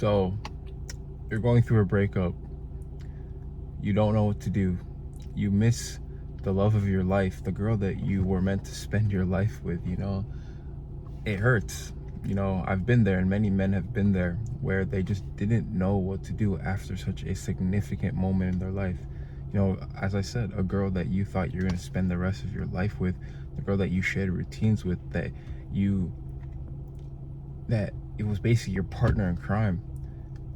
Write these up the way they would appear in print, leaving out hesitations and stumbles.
So, you're going through a breakup. You don't know what to do. You miss the love of your life, the girl that you were meant to spend your life with, It hurts. I've been there, and many men have been there, where they just didn't know what to do after such a significant moment in their life. As I said, a girl that you thought you're going to spend the rest of your life with, the girl that you shared routines with, that it was basically your partner in crime.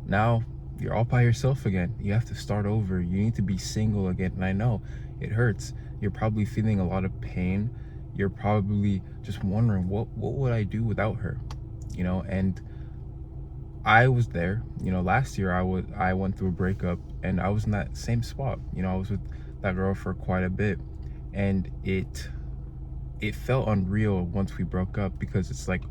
Now you're all by yourself again. You have to start over. You need to be single again. And I know it hurts. You're probably feeling a lot of pain. You're probably just wondering, what would I do without her? And I was there. Last year I went through a breakup, and I was in that same spot. I was with that girl for quite a bit, and it felt unreal once we broke up, because it's like,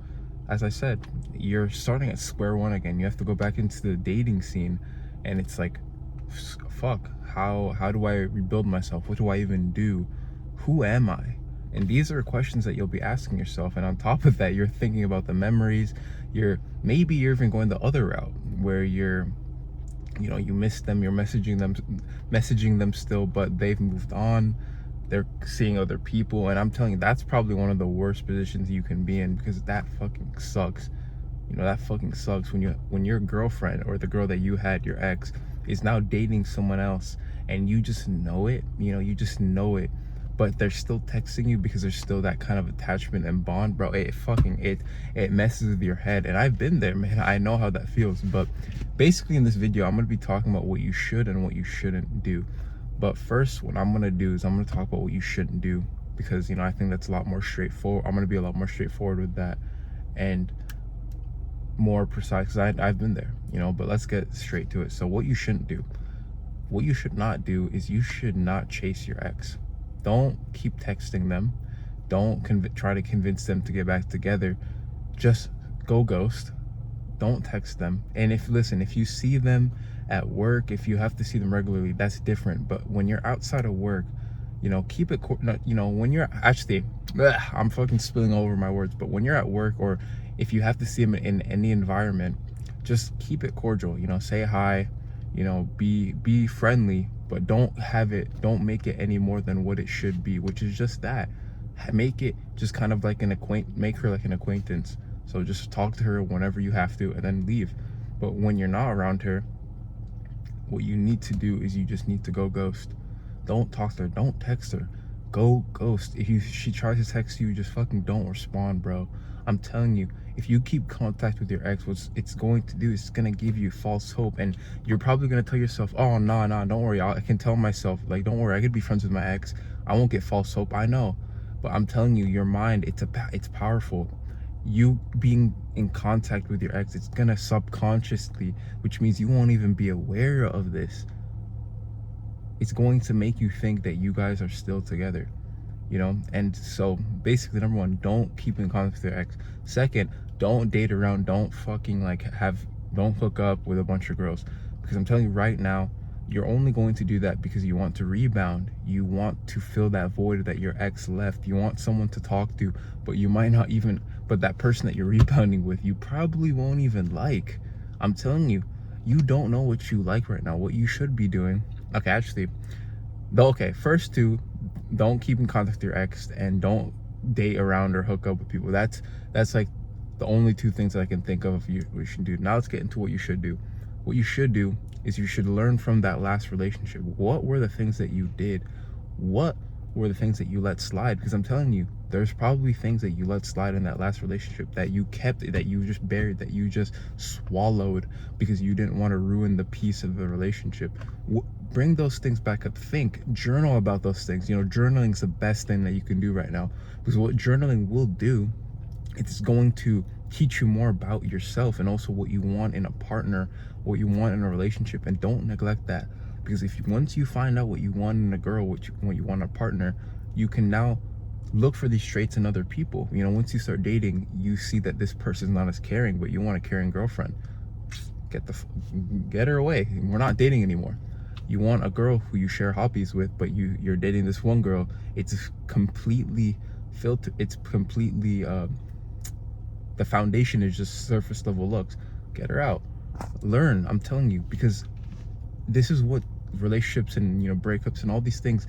as I said, you're starting at square one again. You have to go back into the dating scene, and it's like, fuck, how do I rebuild myself? What do I even do? Who am I? And these are questions that you'll be asking yourself. And on top of that, you're thinking about the memories. Maybe you're even going the other route, where you miss them, you're messaging them still, but they've moved on. They're seeing other people, and I'm telling you, that's probably one of the worst positions you can be in, because that fucking sucks. That fucking sucks when your girlfriend, or the girl that you had, your ex, is now dating someone else, and you just know it. But they're still texting you because there's still that kind of attachment and bond, bro. It messes with your head, and I've been there, man. I know how that feels. But basically, in this video, I'm gonna be talking about what you should and what you shouldn't do. But first, what I'm gonna do is I'm gonna talk about what you shouldn't do, because I think that's a lot more straightforward. I'm gonna be a lot more straightforward with that, and more precise, because I've been there. But let's get straight to it. So what you shouldn't do, what you should not do, is you should not chase your ex. Don't keep texting them. Don't try to convince them to get back together. Just go ghost. Don't text them. And if you see them at work, if you have to see them regularly, that's different. But when you're outside of work, keep it, when you're actually, I'm fucking spilling over my words, but when you're at work, or if you have to see them in any environment, just keep it cordial. Say hi, be friendly, but don't make it any more than what it should be, which is just that. Make it just kind of like make her like an acquaintance. So just talk to her whenever you have to, and then leave. But when you're not around her, what you need to do is you just need to go ghost. Don't talk to her, don't text her, go ghost. If she tries to text you, just fucking don't respond, bro. I'm telling you, if you keep contact with your ex, what it's going to do is it's going to give you false hope, and you're probably going to tell yourself, oh, nah, don't worry, I can tell myself, like, don't worry, I could be friends with my ex, I won't get false hope. I know, but I'm telling you, your mind, it's powerful. You being in contact with your ex, it's going to subconsciously, which means you won't even be aware of this, it's going to make you think that you guys are still together. And so basically, number one, don't keep in contact with your ex. Second, don't date around. Don't fucking don't hook up with a bunch of girls, because I'm telling you right now, you're only going to do that because you want to rebound. You want to fill that void that your ex left. You want someone to talk to, but you might not even, but that person that you're rebounding with, you probably won't even like. I'm telling you, you don't know what you like right now, what you should be doing. Okay, actually, first two, don't keep in contact with your ex, and don't date around or hook up with people. That's like the only two things that I can think of you should do. Now let's get into what you should do. What you should do is you should learn from that last relationship. What were the things that you did? What were the things that you let slide? Because I'm telling you, there's probably things that you let slide in that last relationship, that you kept, that you just buried, that you just swallowed, because you didn't want to ruin the peace of the relationship. Bring those things back up. Journal about those things. Journaling's the best thing that you can do right now, because what journaling will do, it's going to teach you more about yourself, and also what you want in a partner, what you want in a relationship. And don't neglect that, because once you find out what you want in a girl, what you want in a partner, you can now look for these traits in other people. Once you start dating, you see that this person's not as caring, but you want a caring girlfriend. Get her away. We're not dating anymore. You want a girl who you share hobbies with, but you're dating this one girl. It's completely filtered. It's completely the foundation is just surface level looks. Get her out. Learn, I'm telling you, because this is what relationships and, you know, breakups and all these things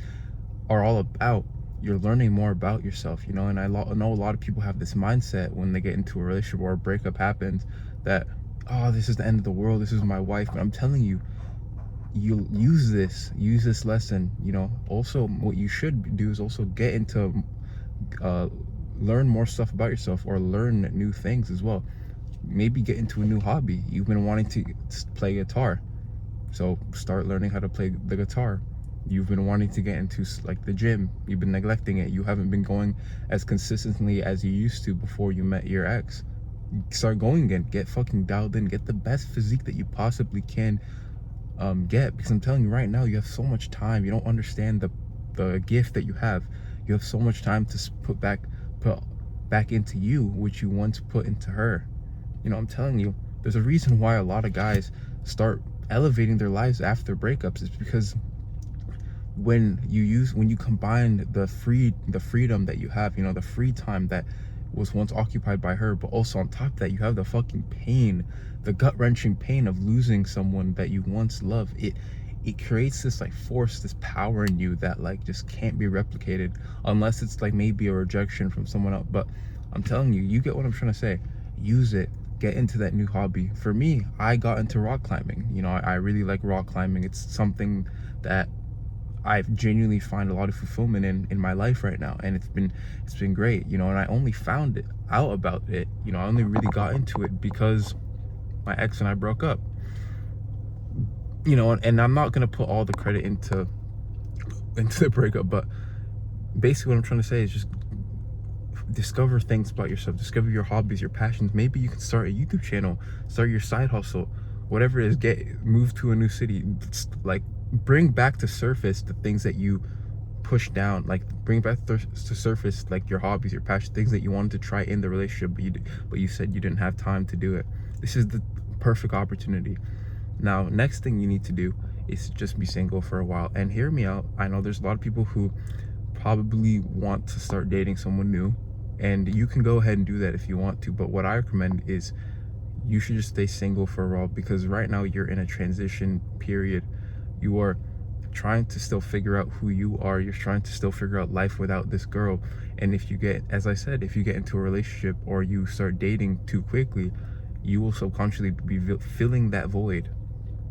are all about. You're learning more about yourself, you know. And I know a lot of people have this mindset when they get into a relationship or a breakup happens that, oh, this is the end of the world, this is my wife. But I'm telling you, you use this lesson, you know. Also, what you should do is also get into uh learn more stuff about yourself, or learn new things as well. Maybe get into a new hobby. You've been wanting to play guitar, so start learning how to play the guitar. You've been wanting to get into like the gym. You've been neglecting it. You haven't been going as consistently as you used to before you met your ex. Start going again. Get fucking dialed in. Get the best physique that you possibly can get, because I'm telling you right now, you have so much time. You don't understand the gift that you have. You have so much time to put back into you, which you once put into her. You know, I'm telling you, there's a reason why a lot of guys start elevating their lives after breakups. It's because when you combine the freedom that you have, you know, the free time that was once occupied by her, but also on top of that, you have the fucking pain, the gut-wrenching pain of losing someone that you once loved. It creates this like force, this power in you that like just can't be replicated, unless it's like maybe a rejection from someone else. But I'm telling you, you get what I'm trying to say. Use it. Get into that new hobby. For me, I got into rock climbing. You know, I really like rock climbing. It's something that I genuinely find a lot of fulfillment in my life right now, and it's been great, you know. And I only found it out about it, you know. I only really got into it because my ex and I broke up, you know. And I'm not gonna put all the credit into the breakup, but basically what I'm trying to say is just discover things about yourself, discover your hobbies, your passions. Maybe you can start a YouTube channel, start your side hustle, whatever it is. Move to a new city, like bring back to surface the things that you push down, like bring back to surface like your hobbies, your passion, things that you wanted to try in the relationship, but you said you didn't have time to do it. This is the perfect opportunity. Now, next thing you need to do is just be single for a while. And hear me out, I know there's a lot of people who probably want to start dating someone new, and you can go ahead and do that if you want to, but what I recommend is you should just stay single for a while, because right now you're in a transition period. You are trying to still figure out who you are. You're trying to still figure out life without this girl. And if you get, as I said, if you get into a relationship or you start dating too quickly, you will subconsciously be filling that void.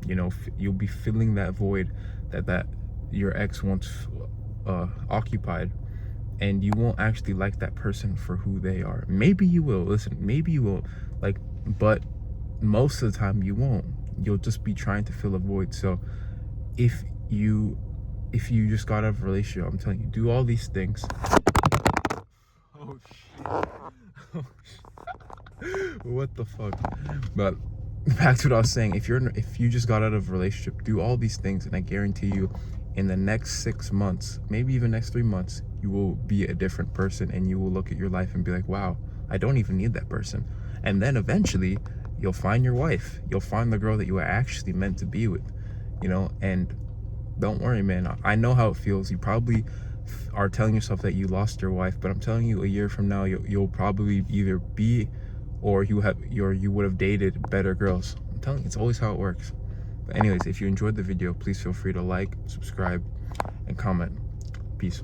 You know, you'll be filling that void that your ex once occupied, and you won't actually like that person for who they are. Maybe you will, listen, maybe you will, like, but most of the time you won't. You'll just be trying to fill a void. So if you just got out of a relationship, I'm telling you, do all these things. Oh shit. What the fuck. But back to what I was saying, if you just got out of a relationship, do all these things, and I guarantee you in the next 6 months, maybe even next 3 months, you will be a different person, and you will look at your life and be like, wow, I don't even need that person. And then eventually you'll find your wife, you'll find the girl that you are actually meant to be with, you know. And don't worry, man, I know how it feels. You probably are telling yourself that you lost your wife, but I'm telling you, a year from now you'll probably either be, or you would have dated better girls. I'm telling you, it's always how it works. But anyways, if you enjoyed the video, please feel free to like, subscribe, and comment. Peace.